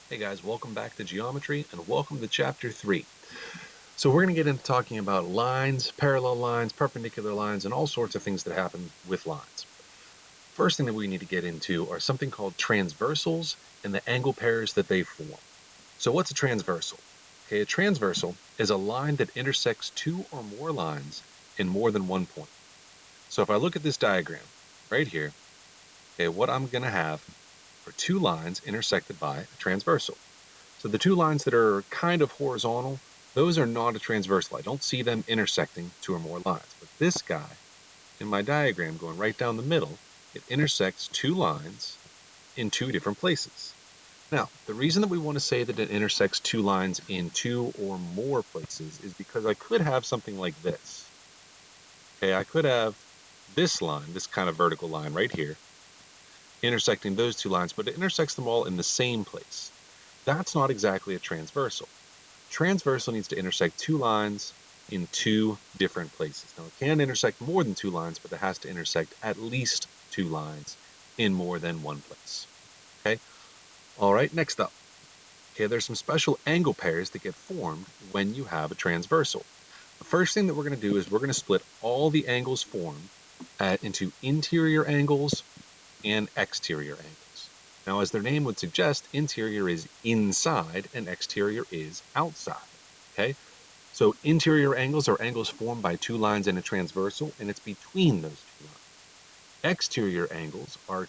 Hey guys, welcome back to Geometry and welcome to Chapter 3. So we're going to get into talking about lines, parallel lines, perpendicular lines, and all sorts of things that happen with lines. First thing that we need to get into are something called transversals and the angle pairs that they form. So what's a transversal? Okay, a transversal is a line that intersects two or more lines in more than one point. So if I look at this diagram right here, okay, what I'm going to have are two lines intersected by a transversal. So the two lines that are kind of horizontal, those are not a transversal. I don't see them intersecting two or more lines. But this guy in my diagram going right down the middle, it intersects two lines in two different places. Now, the reason that we want to say that it intersects two lines in two or more places is because I could have something like this. Okay, I could have this line, this kind of vertical line right here, intersecting those two lines, but it intersects them all in the same place. That's not exactly a transversal. Transversal needs to intersect two lines in two different places. Now, it can intersect more than two lines, but it has to intersect at least two lines in more than one place. Okay? All right, next up. Okay, there's some special angle pairs that get formed when you have a transversal. The first thing that we're going to do is we're going to split all the angles formed into interior angles and exterior angles. Now, as their name would suggest, interior is inside and exterior is outside. Okay? So interior angles are angles formed by two lines in a transversal, and it's between those two lines. Exterior angles are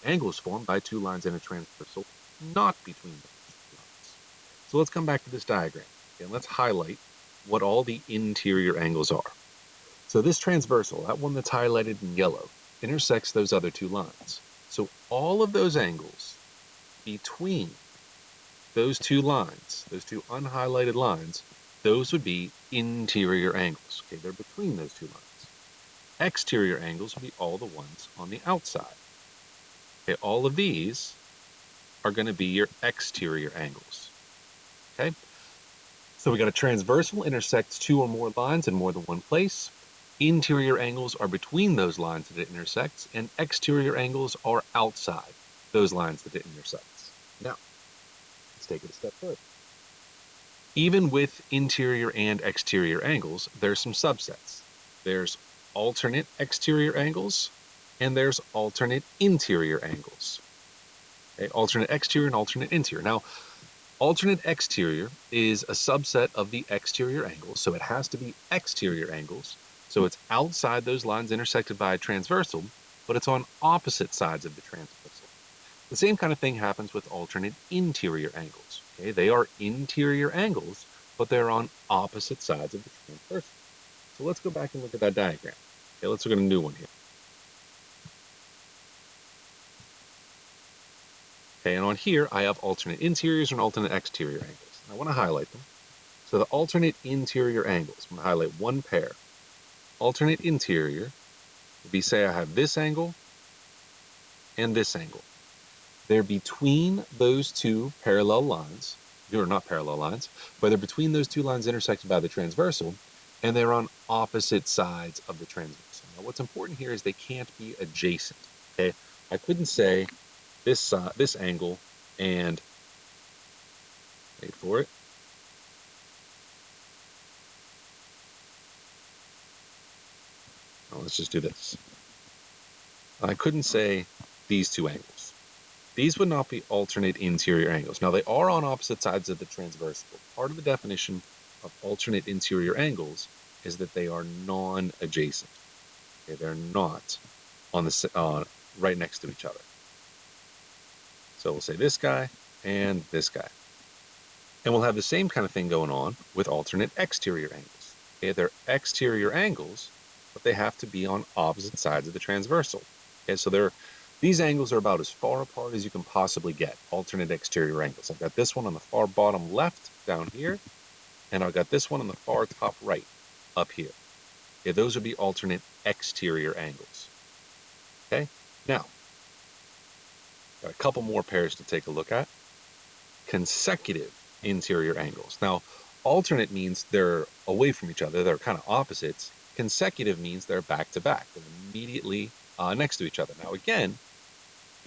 angles formed by two lines in a transversal, not between those two lines. So let's come back to this diagram, and let's highlight what all the interior angles are. So this transversal, that one that's highlighted in yellow, intersects those other two lines. So all of those angles between those two lines, those two unhighlighted lines, those would be interior angles. Okay, they're between those two lines. Exterior angles would be all the ones on the outside. Okay, all of these are going to be your exterior angles. Okay, so we got a transversal intersects two or more lines in more than one place. Interior angles are between those lines that it intersects, and exterior angles are outside those lines that it intersects. Now, let's take it a step further. Even with interior and exterior angles, there's some subsets. There's alternate exterior angles, and there's alternate interior angles. Okay, alternate exterior and alternate interior. Now, alternate exterior is a subset of the exterior angles, so it has to be exterior angles. So it's outside those lines intersected by a transversal, but it's on opposite sides of the transversal. The same kind of thing happens with alternate interior angles. Okay, they are interior angles, but they're on opposite sides of the transversal. So let's go back and look at that diagram. Okay, let's look at a new one here. Okay, and on here I have alternate interiors and alternate exterior angles. I want to highlight them. So the alternate interior angles, I'm going to highlight one pair. Alternate interior would be, say I have this angle and this angle. They're between those two parallel lines, or not parallel lines, but they're between those two lines intersected by the transversal, and they're on opposite sides of the transversal. Now, what's important here is they can't be adjacent. Okay, I couldn't say this angle and wait for it. Well, let's just do this. I couldn't say these two angles. These would not be alternate interior angles. Now, they are on opposite sides of the transversal. Part of the definition of alternate interior angles is that they are non-adjacent. Okay, they're not on the right next to each other. So we'll say this guy and this guy. And we'll have the same kind of thing going on with alternate exterior angles. Okay, they're exterior angles, but they have to be on opposite sides of the transversal. Okay, so these angles are about as far apart as you can possibly get, alternate exterior angles. I've got this one on the far bottom left down here, and I've got this one on the far top right up here. Okay, those would be alternate exterior angles. Okay, now, got a couple more pairs to take a look at. Consecutive interior angles. Now, alternate means they're away from each other, they're kind of opposites. Consecutive means they're back to back, they're immediately next to each other. Now, again,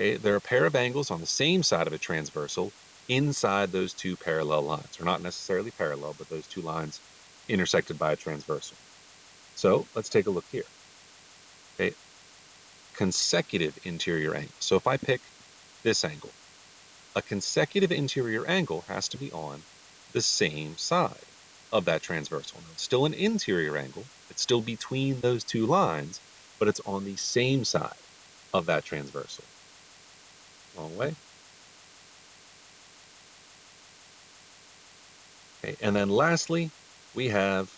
Okay, they're a pair of angles on the same side of a transversal inside those two parallel lines. Or not necessarily parallel, but those two lines intersected by a transversal. So let's take a look here. Okay, consecutive interior angle. So if I pick this angle, a consecutive interior angle has to be on the same side of that transversal. Now, it's still an interior angle. It's still between those two lines, but it's on the same side of that transversal. Long way. Okay, and then lastly, we have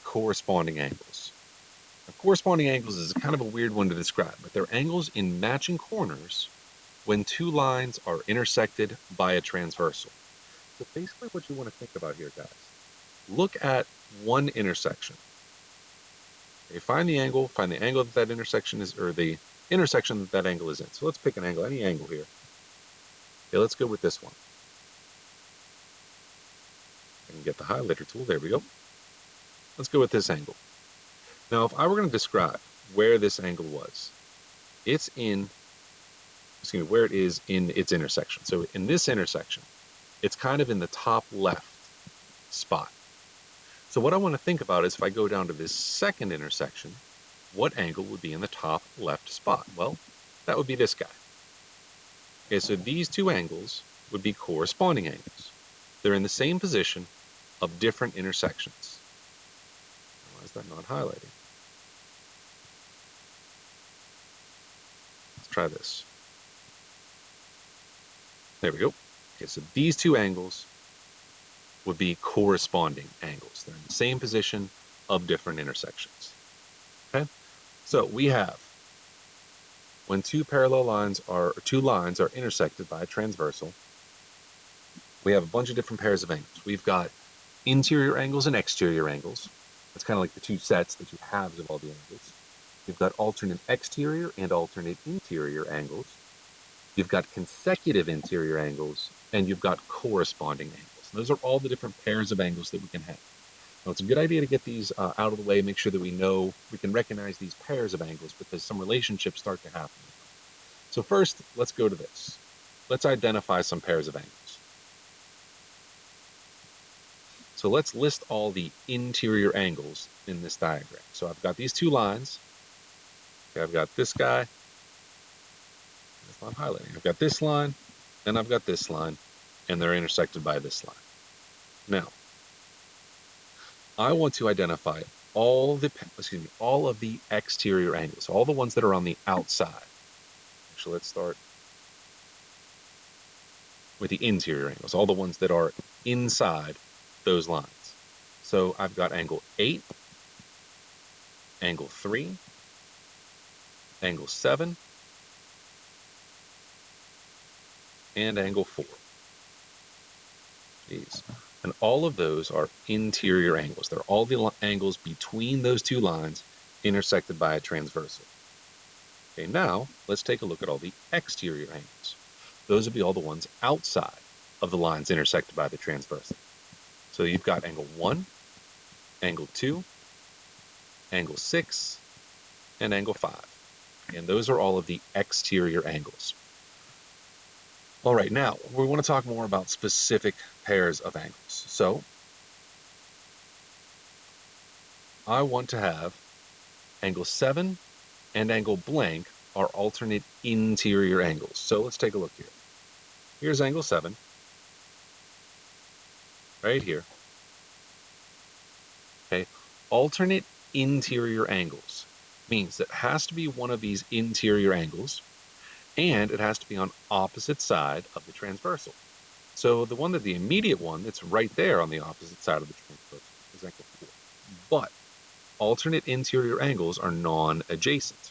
corresponding angles. Now, corresponding angles is kind of a weird one to describe, but they're angles in matching corners when two lines are intersected by a transversal. So basically what you want to think about here, guys, look at one intersection. Okay, find the angle that that intersection is, or the intersection that that angle is in. So let's pick an angle, any angle here. Okay, let's go with this one. I can get the highlighter tool, there we go. Let's go with this angle. Now, if I were going to describe where this angle was, it's in, excuse me, where it is in its intersection. So in this intersection, it's kind of in the top left spot. So what I want to think about is if I go down to this second intersection, what angle would be in the top left spot? Well, that would be this guy. Okay, so these two angles would be corresponding angles. They're in the same position of different intersections. Why is that not highlighting? Let's try this. There we go. Okay, so these two angles would be corresponding angles. They're in the same position of different intersections. Okay, so we have when two lines are intersected by a transversal, we have a bunch of different pairs of angles. We've got interior angles and exterior angles. That's kind of like the two sets, the two halves of all the angles. You've got alternate exterior and alternate interior angles. You've got consecutive interior angles, and you've got corresponding angles. And those are all the different pairs of angles that we can have. Now, it's a good idea to get these out of the way, make sure that we can recognize these pairs of angles because some relationships start to happen. So first, let's go to this. Let's identify some pairs of angles. So let's list all the interior angles in this diagram. So I've got these two lines. Okay, I've got this guy. That's not highlighting. I've got this line, and I've got this line, and they're intersected by this line. Now, I want to identify all of the exterior angles, all the ones that are on the outside. Actually, let's start with the interior angles, all the ones that are inside those lines. So I've got angle 8, angle 3, angle 7, and angle 4. Jeez. And all of those are interior angles. They're all the angles between those two lines intersected by a transversal. Okay, now let's take a look at all the exterior angles. Those would be all the ones outside of the lines intersected by the transversal. So you've got angle 1, angle 2, angle 6, and angle 5. And those are all of the exterior angles. All right, now we want to talk more about specific pairs of angles. So I want to have angle 7 and angle blank are alternate interior angles. So let's take a look here. Here's angle 7, right here. Okay, alternate interior angles means that it has to be one of these interior angles, and it has to be on opposite side of the transversal. So the immediate one that's right there on the opposite side of the transversal is angle 4. But alternate interior angles are non-adjacent.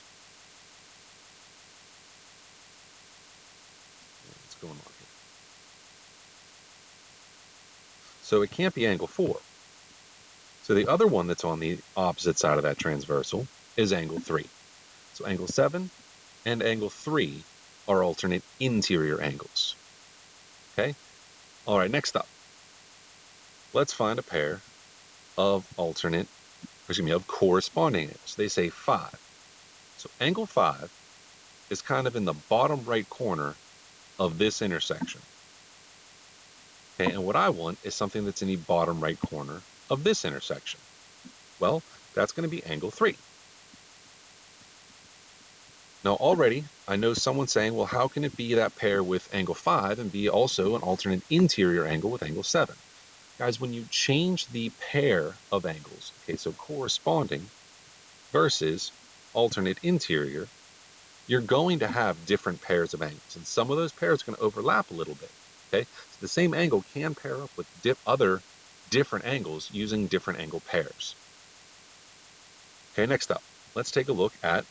What's going on here? So it can't be angle 4. So the other one that's on the opposite side of that transversal is angle 3. So angle 7 and angle 3 are alternate interior angles. Okay? All right, next up, let's find a pair of of corresponding angles. They say 5. So angle 5 is kind of in the bottom right corner of this intersection. Okay, and what I want is something that's in the bottom right corner of this intersection. Well, that's going to be angle 3. Now already, I know someone saying, well, how can it be that pair with angle 5 and be also an alternate interior angle with angle 7? Guys, when you change the pair of angles, okay, so corresponding versus alternate interior, you're going to have different pairs of angles, and some of those pairs are going to overlap a little bit, okay? So the same angle can pair up with other different angles using different angle pairs. Okay, next up, let's take a look at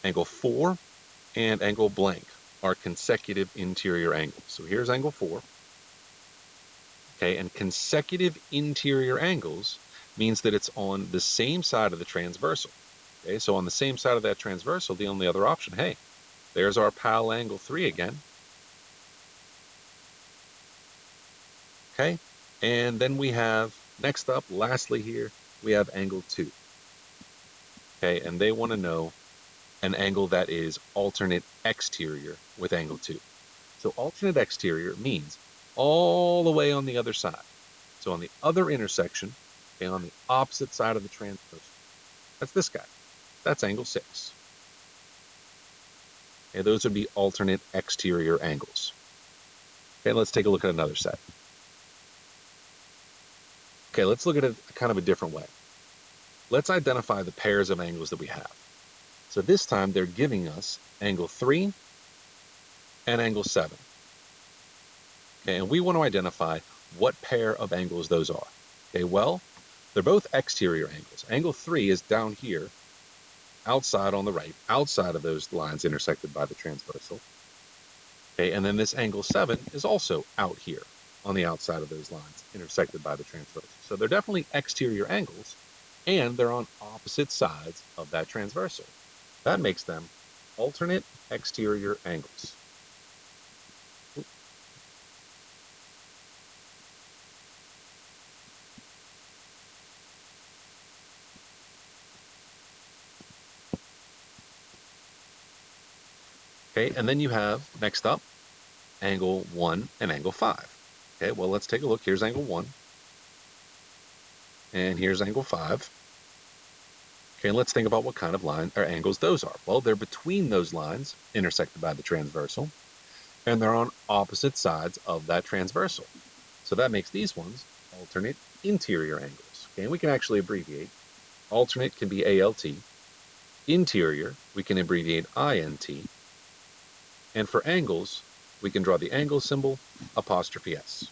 angle 4 and angle blank, are consecutive interior angles. So here's angle 4, okay, and consecutive interior angles means that it's on the same side of the transversal. Okay, so on the same side of that transversal, the only other option, hey, there's our pal angle 3 again. Okay, and then we have, next up, lastly here, we have angle 2. Okay, and they want to know an angle that is alternate exterior with angle 2. So alternate exterior means all the way on the other side. So on the other intersection, okay, on the opposite side of the transversal. That's this guy. That's angle 6. Okay, those would be alternate exterior angles. Okay, let's take a look at another set. Okay, let's look at it kind of a different way. Let's identify the pairs of angles that we have. So this time they're giving us angle 3 and angle 7. Okay, and we want to identify what pair of angles those are. Okay, well, they're both exterior angles. Angle 3 is down here, outside on the right, outside of those lines intersected by the transversal. Okay, and then this angle 7 is also out here on the outside of those lines intersected by the transversal. So they're definitely exterior angles, and they're on opposite sides of that transversal. That makes them alternate exterior angles. Okay, and then you have, next up, angle 1 and angle 5. Okay, well, let's take a look. Here's angle 1, and here's angle 5. Okay, let's think about what kind of line or angles those are. Well, they're between those lines, intersected by the transversal, and they're on opposite sides of that transversal. So that makes these ones alternate interior angles. Okay, and we can actually abbreviate. Alternate can be ALT. Interior, we can abbreviate INT. And for angles, we can draw the angle symbol, apostrophe S.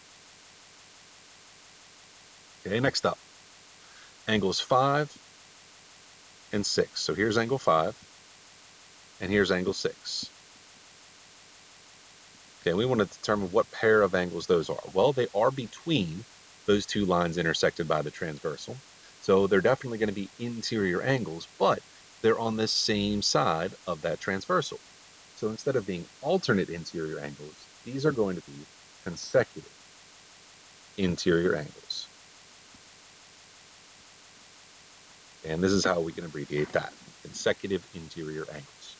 Okay, next up, angles 5 and 6. So here's angle 5, and here's angle 6. Okay, we want to determine what pair of angles those are. Well, they are between those two lines intersected by the transversal. So they're definitely going to be interior angles, but they're on the same side of that transversal. So instead of being alternate interior angles, these are going to be consecutive interior angles. And this is how we can abbreviate that, consecutive interior angles.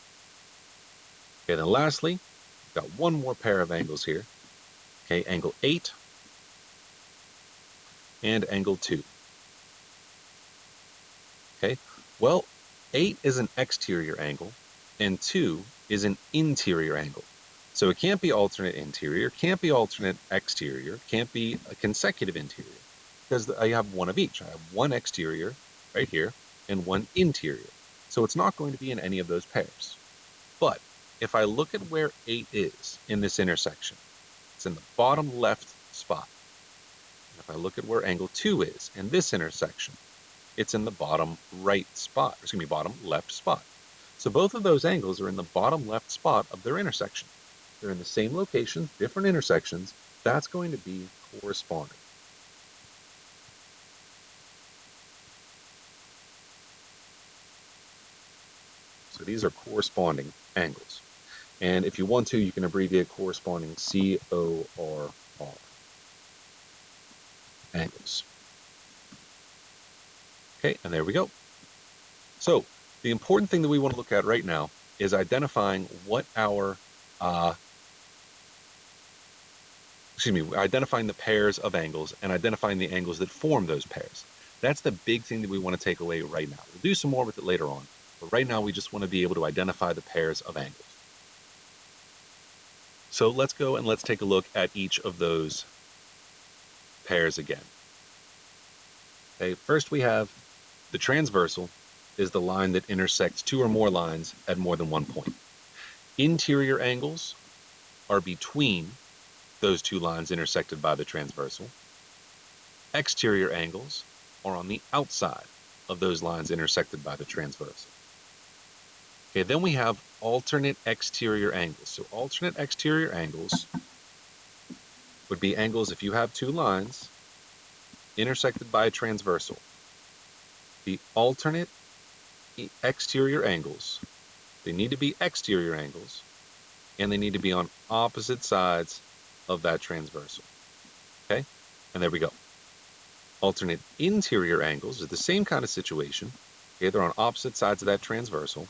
Okay, then lastly, we've got one more pair of angles here. Okay, angle 8 and angle 2. Okay, well, 8 is an exterior angle and 2 is an interior angle. So it can't be alternate interior, can't be alternate exterior, can't be a consecutive interior because I have one of each. I have one exterior right here and one interior. So it's not going to be in any of those pairs. But if I look at where 8 is in this intersection, it's in the bottom left spot. And if I look at where angle 2 is in this intersection, it's in the bottom right spot, or excuse me, bottom left spot. So both of those angles are in the bottom left spot of their intersection. They're in the same location, different intersections. That's going to be corresponding. So these are corresponding angles. And if you want to, you can abbreviate corresponding CORR angles. Okay, and there we go. So the important thing that we want to look at right now is identifying what our identifying the pairs of angles and identifying the angles that form those pairs. That's the big thing that we want to take away right now. We'll do some more with it later on, but right now we just want to be able to identify the pairs of angles. So let's go and let's take a look at each of those pairs again. Okay, first we have the transversal is the line that intersects two or more lines at more than one point. Interior angles are between those two lines intersected by the transversal. Exterior angles are on the outside of those lines intersected by the transversal. Okay, then we have alternate exterior angles. So alternate exterior angles would be angles if you have two lines intersected by a transversal. The alternate exterior angles, they need to be exterior angles, and they need to be on opposite sides of that transversal. Okay, and there we go. Alternate interior angles is the same kind of situation. Okay, they're on opposite sides of that transversal.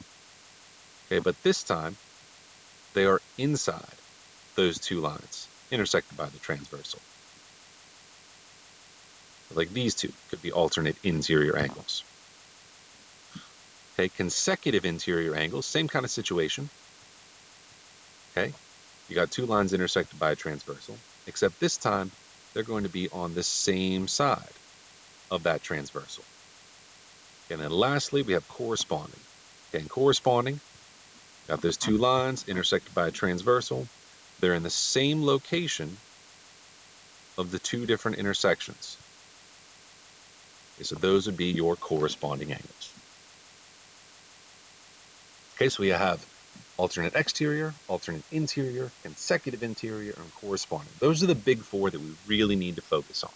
Okay, but this time they are inside those two lines intersected by the transversal. Like these two could be alternate interior angles. Okay, consecutive interior angles, same kind of situation. Okay, you got two lines intersected by a transversal, except this time they're going to be on the same side of that transversal. And then lastly, we have corresponding. Okay, and corresponding, got those two lines intersected by a transversal. They're in the same location of the two different intersections. Okay, so those would be your corresponding angles. Okay, so we have alternate exterior, alternate interior, consecutive interior, and corresponding. Those are the big four that we really need to focus on.